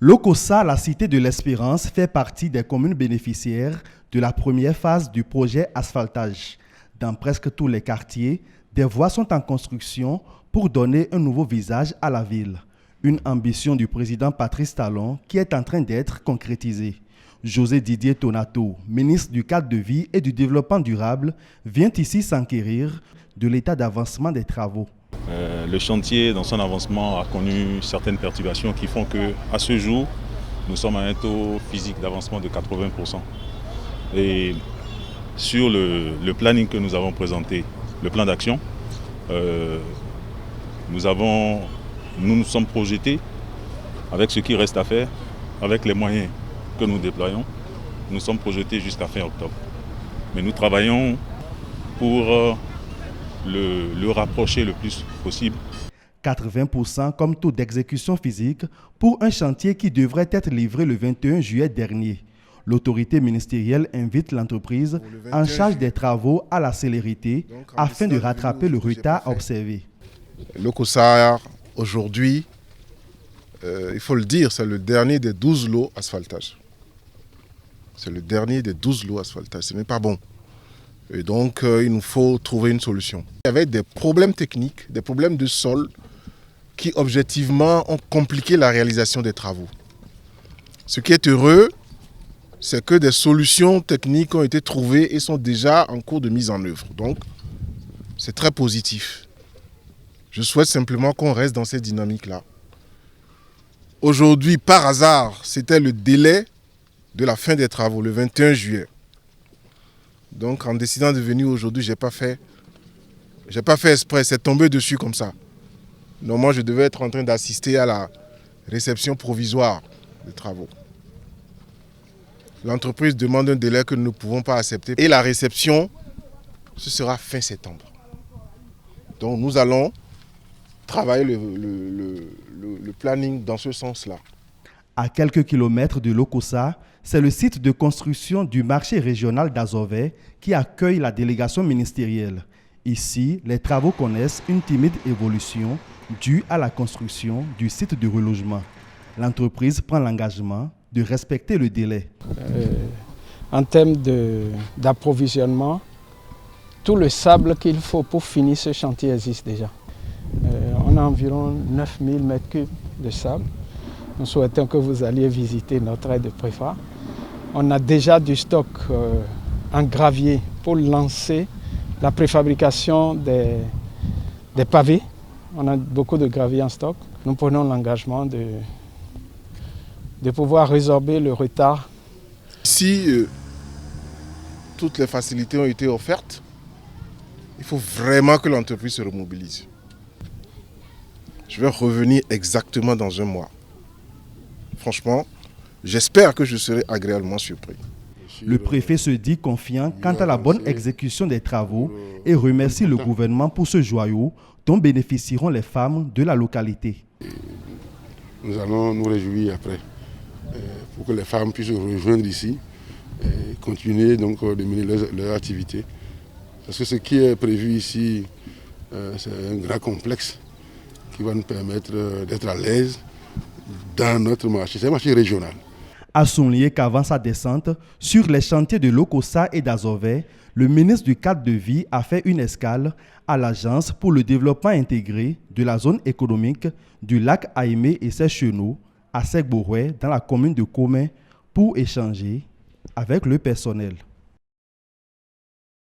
Lokossa, la cité de l'Espérance, fait partie des communes bénéficiaires de la première phase du projet asphaltage. Dans presque tous les quartiers, des voies sont en construction pour donner un nouveau visage à la ville. Une ambition du président Patrice Talon qui est en train d'être concrétisée. José Didier Tonato, ministre du Cadre de vie et du Développement durable, vient ici s'enquérir de l'état d'avancement des travaux. Le chantier, dans son avancement, a connu certaines perturbations qui font qu'à ce jour, nous sommes à un taux physique d'avancement de 80%. Et sur le planning que nous avons présenté, le plan d'action, nous nous sommes projetés avec ce qui reste à faire, avec les moyens que nous déployons, nous sommes projetés jusqu'à fin octobre. Mais nous travaillons pour le rapprocher le plus possible. 80% comme taux d'exécution physique pour un chantier qui devrait être livré le 21 juillet dernier. L'autorité ministérielle invite l'entreprise en charge des travaux à la célérité afin de rattraper le retard observé. Lokossa, aujourd'hui, il faut le dire, c'est le dernier des 12 lots asphaltage. C'est le dernier des 12 lots asphaltage, ce n'est pas bon. Et donc, il nous faut trouver une solution. Il y avait des problèmes techniques, des problèmes de sol qui, objectivement, ont compliqué la réalisation des travaux. Ce qui est heureux, c'est que des solutions techniques ont été trouvées et sont déjà en cours de mise en œuvre. Donc, c'est très positif. Je souhaite simplement qu'on reste dans cette dynamique-là. Aujourd'hui, par hasard, c'était le délai de la fin des travaux, le 21 juillet. Donc, en décidant de venir aujourd'hui, j'ai pas fait exprès, c'est tombé dessus comme ça. Normalement, je devais être en train d'assister à la réception provisoire des travaux. L'entreprise demande un délai que nous ne pouvons pas accepter. Et la réception, ce sera fin septembre. Donc, nous allons travailler le planning dans ce sens-là. À quelques kilomètres de Lokossa, c'est le site de construction du marché régional d'Azové qui accueille la délégation ministérielle. Ici, les travaux connaissent une timide évolution due à la construction du site de relogement. L'entreprise prend l'engagement de respecter le délai. En termes d'approvisionnement, tout le sable qu'il faut pour finir ce chantier existe déjà. On a environ 9000 m3 de sable. Nous souhaitons que vous alliez visiter notre aide de préfa. On a déjà du stock en gravier pour lancer la préfabrication des pavés. On a beaucoup de gravier en stock. Nous prenons l'engagement de pouvoir résorber le retard. Si toutes les facilités ont été offertes, il faut vraiment que l'entreprise se remobilise. Je vais revenir exactement dans un mois. Franchement, j'espère que je serai agréablement surpris. Le préfet se dit confiant quant à la bonne exécution des travaux et remercie le gouvernement pour ce joyau dont bénéficieront les femmes de la localité. Nous allons nous réjouir après pour que les femmes puissent rejoindre ici et continuer donc de mener leur activité. Parce que ce qui est prévu ici, c'est un grand complexe qui va nous permettre d'être à l'aise dans notre marché. C'est un marché régional. À souligner qu'avant sa descente sur les chantiers de Lokossa et d'Azové, le ministre du Cadre de vie a fait une escale à l'Agence pour le développement intégré de la zone économique du lac Aïmé et ses chenaux à Segboroué dans la commune de Komé pour échanger avec le personnel.